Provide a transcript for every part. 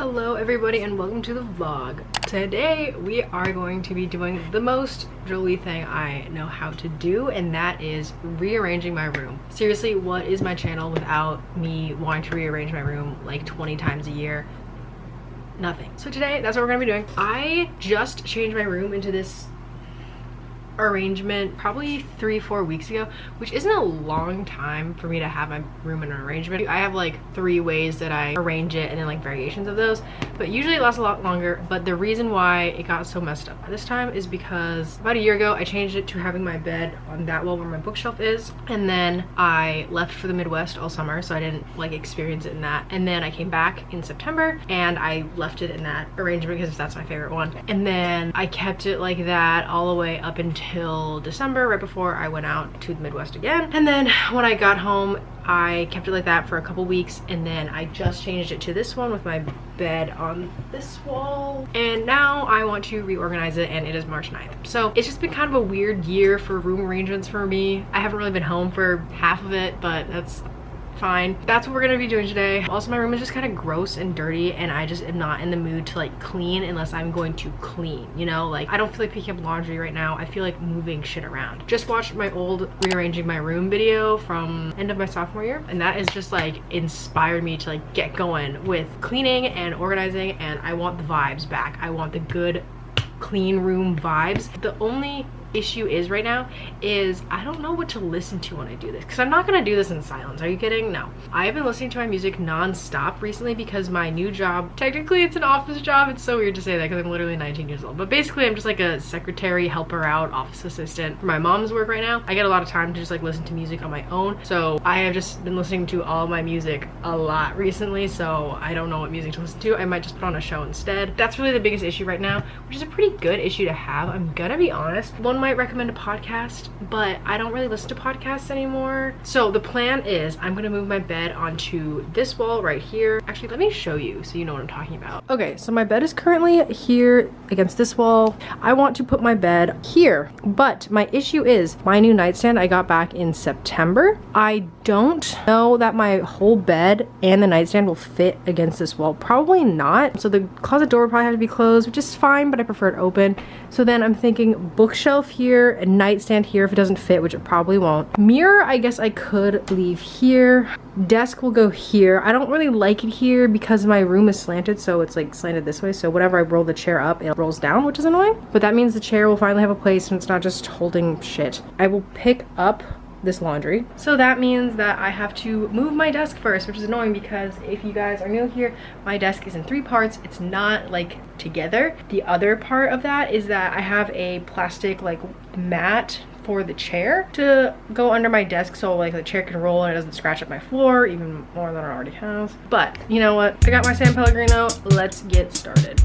Hello everybody and welcome to the vlog. Today we are going to be doing the most jolie thing I know how to do, and that is rearranging my room. Seriously, what is my channel without me wanting to rearrange my room like 20 times a year? Nothing. So today that's what we're gonna be doing. I just changed my room into this arrangement probably 3-4 weeks ago, which isn't a long time for me to have my room in an arrangement. I have like 3 ways that I arrange it and then like variations of those, but usually it lasts a lot longer. But the reason why it got so messed up this time is because about a year ago I changed it to having my bed on that wall where my bookshelf is, and then I left for the Midwest all summer, so I didn't like experience it in that. And then I came back in September and I left it in that arrangement because that's my favorite one, and then I kept it like that all the way up until December, right before I went out to the Midwest again. And then when I got home I kept it like that for a couple weeks, and then I just changed it to this one with my bed on this wall, and now I want to reorganize it, and it is March 9th. So it's just been kind of a weird year for room arrangements for me. I haven't really been home for half of it, but that's fine. That's what we're gonna be doing today. Also, my room is just kind of gross and dirty, and I just am not in the mood to like clean unless I'm going to clean, you know? Like, I don't feel like picking up laundry right now. I feel like moving shit around. Just watched my old rearranging my room video from end of my sophomore year, and that is just like inspired me to like get going with cleaning and organizing, and I want the vibes back. I want the good clean room vibes. The only issue is right now is I don't know what to listen to when I do this, because I'm not gonna do this in silence. Are you kidding? No. I have been listening to my music non-stop recently because my new job, technically it's an office job. It's so weird to say that because I'm literally 19 years old, but basically I'm just like a secretary, helper out, office assistant for my mom's work right now. I get a lot of time to just like listen to music on my own, so I have just been listening to all my music a lot recently, so I don't know what music to listen to. I might just put on a show instead. That's really the biggest issue right now, which is a pretty good issue to have. I'm gonna be honest. One might recommend a podcast, but I don't really listen to podcasts anymore. So the plan is I'm gonna move my bed onto this wall right here. Actually, let me show you so you know what I'm talking about. Okay, so my bed is currently here against this wall. I want to put my bed here, but my issue is my new nightstand I got back in September. I don't know that my whole bed and the nightstand will fit against this wall. Probably not. So the closet door will probably have to be closed, which is fine, but I prefer it open. So then I'm thinking bookshelf here, a nightstand here if it doesn't fit, which it probably won't. Mirror, I guess I could leave here. Desk will go here. I don't really like it here because my room is slanted, so it's like slanted this way. So whenever I roll the chair up, it rolls down, which is annoying. But that means the chair will finally have a place and it's not just holding shit. I will pick up this laundry. So that means that I have to move my desk first, which is annoying because if you guys are new here, my desk is in 3 parts. It's not like together. The other part of that is that I have a plastic like mat for the chair to go under my desk, so like the chair can roll and it doesn't scratch up my floor even more than it already has. But you know what? I got my San Pellegrino. Let's get started.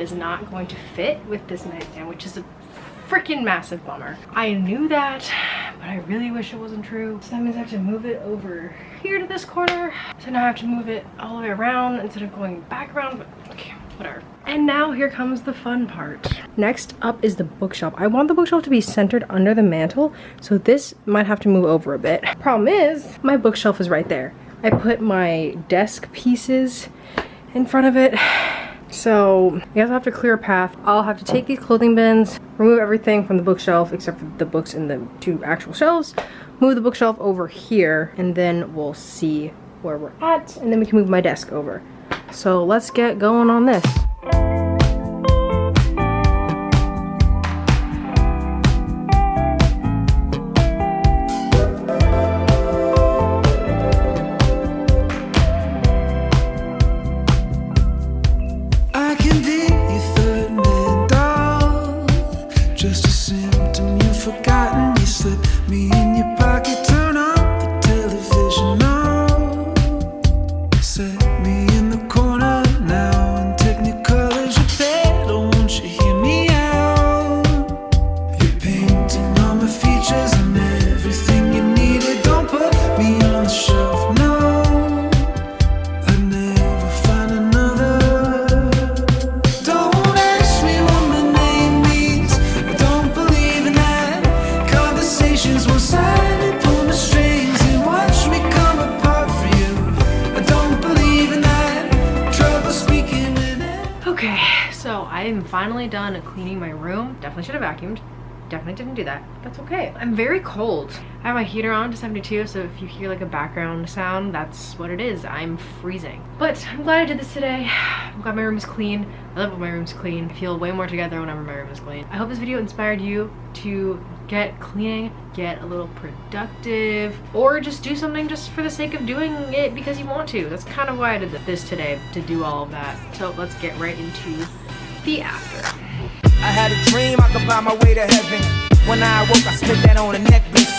Is not going to fit with this nightstand, which is a freaking massive bummer. I knew that, but I really wish it wasn't true. So that means I have to move it over here to this corner. So now I have to move it all the way around instead of going back around, but okay, whatever. And now here comes the fun part. Next up is the bookshelf. I want the bookshelf to be centered under the mantle, so this might have to move over a bit. Problem is, my bookshelf is right there. I put my desk pieces in front of it. So I guess I'll have to clear a path. I'll have to take these clothing bins, remove everything from the bookshelf except for the books in the 2 actual shelves, move the bookshelf over here, and then we'll see where we're at, and then we can move my desk over. So let's get going on this. I am finally done cleaning my room. Definitely should have vacuumed. Definitely didn't do that. That's okay. I'm very cold. I have my heater on to 72, so if you hear like a background sound, that's what it is. I'm freezing. But I'm glad I did this today. I'm glad my room is clean. I love when my room's clean. I feel way more together whenever my room is clean. I hope this video inspired you to get cleaning, get a little productive, or just do something just for the sake of doing it because you want to. That's kind of why I did this today, to do all of that. So let's get right into the after. I had a dream I could buy my way to heaven. When I awoke, I spent that on a necklace.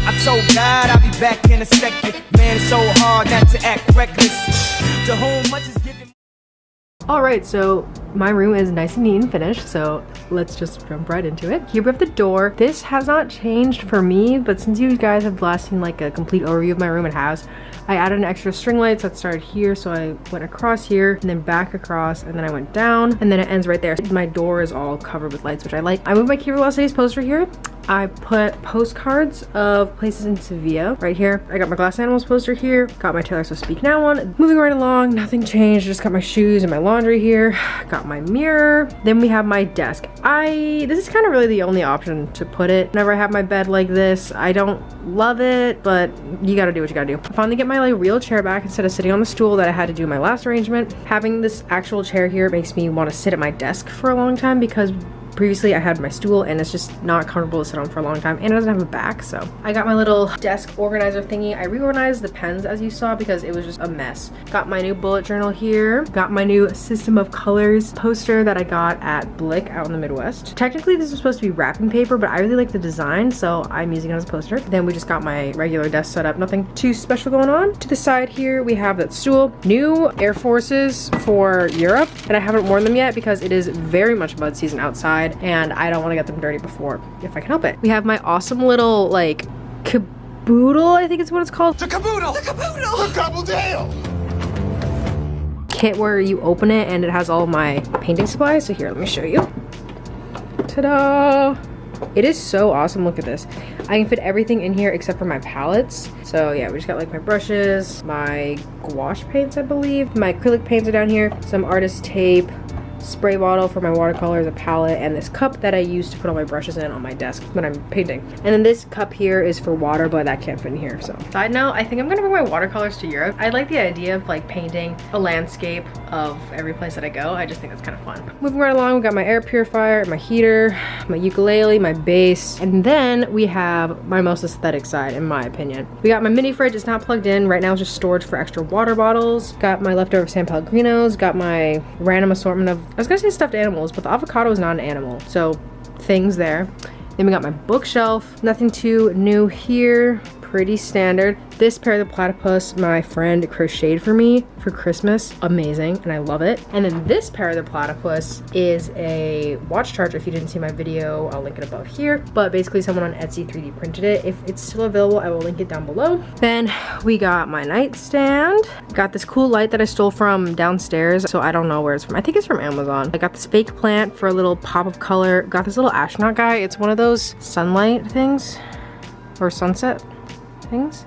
I told God I'll be back in a second. Man, it's so hard not to act reckless. To whom much is given. Alright, so my room is nice and neat and finished, so let's just jump right into it. Here we have the door. This has not changed for me, but since you guys have last seen like a complete overview of my room, it has. I added an extra string lights that started here, so I went across here and then back across, and then I went down, and then it ends right there. My door is all covered with lights, which I like. I moved my Key Velocities poster here. I put postcards of places in Sevilla right here. I got my Glass Animals poster here. Got my Taylor Swift Speak Now one. Moving right along, nothing changed. Just got my shoes and my laundry here. Got my mirror. Then we have my desk. This is kind of really the only option to put it. Whenever I have my bed like this, I don't love it, but you gotta do what you gotta do. I finally get my like real chair back instead of sitting on the stool that I had to do my last arrangement. Having this actual chair here makes me want to sit at my desk for a long time because previously I had my stool and it's just not comfortable to sit on for a long time, and it doesn't have a back. So I got my little desk organizer thingy. I reorganized the pens as you saw because it was just a mess. Got my new bullet journal here. Got my new System of Colors poster that I got at Blick out in the Midwest. Technically this was supposed to be wrapping paper, but I really like the design, so I'm using it as a poster. Then we just got my regular desk set up. Nothing too special going on. To the side here we have that stool. New Air Forces for Europe, and I haven't worn them yet because it is very much mud season outside and I don't want to get them dirty before if I can help it. We have my awesome little like caboodle, I think it's what it's called. The caboodle! The caboodle! The caboodle! Kit where you open it and it has all my painting supplies. So here, let me show you. Ta-da! It is so awesome. Look at this. I can fit everything in here except for my palettes. So yeah, we just got like my brushes, my gouache paints, I believe. My acrylic paints are down here, some artist tape, spray bottle for my watercolors, a palette, and this cup that I use to put all my brushes in on my desk when I'm painting. And then this cup here is for water, but that can't fit in here. So side note, I think I'm gonna bring my watercolors to Europe. I like the idea of like painting a landscape of every place that I go. I just think that's kind of fun. Moving right along, we got my air purifier, my heater, my ukulele, my bass, and then we have my most aesthetic side, in my opinion. We got my mini fridge. It's not plugged in right now, it's just storage for extra water bottles. Got my leftover San Pellegrinos, got my random assortment of, I was gonna say stuffed animals, but the avocado is not an animal, so things there. Then we got my bookshelf. Nothing too new here, pretty standard. This pair of the platypus my friend crocheted for me for Christmas. Amazing, and I love it. And then this pair of the platypus is a watch charger. If you didn't see my video, I'll link it above here. But basically someone on Etsy 3D printed it. If it's still available, I will link it down below. Then we got my nightstand. Got this cool light that I stole from downstairs, so I don't know where it's from. I think it's from Amazon. I got this fake plant for a little pop of color. Got this little astronaut guy. It's one of those sunlight things or sunset things.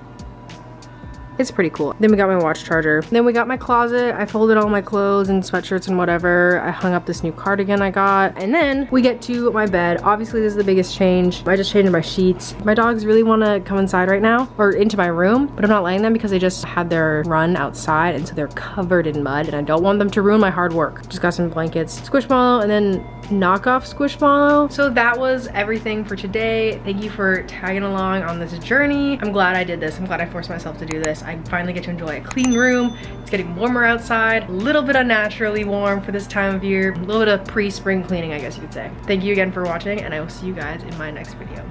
it's pretty cool. Then we got my watch charger. Then we got my closet. I folded all my clothes and sweatshirts and whatever. I hung up this new cardigan I got. And then we get to my bed. Obviously this is the biggest change. I just changed my sheets. My dogs really want to come inside right now, or into my room, but I'm not letting them because they just had their run outside and so they're covered in mud and I don't want them to ruin my hard work. Just got some blankets, Squishmallow, and then knockoff Squishmallow. So that was everything for today. Thank you for tagging along on this journey. I'm glad I did this. I'm glad I forced myself to do this. I finally get to enjoy a clean room. It's getting warmer outside, a little bit unnaturally warm for this time of year, a little bit of pre-spring cleaning, I guess you could say. Thank you again for watching, and I will see you guys in my next video.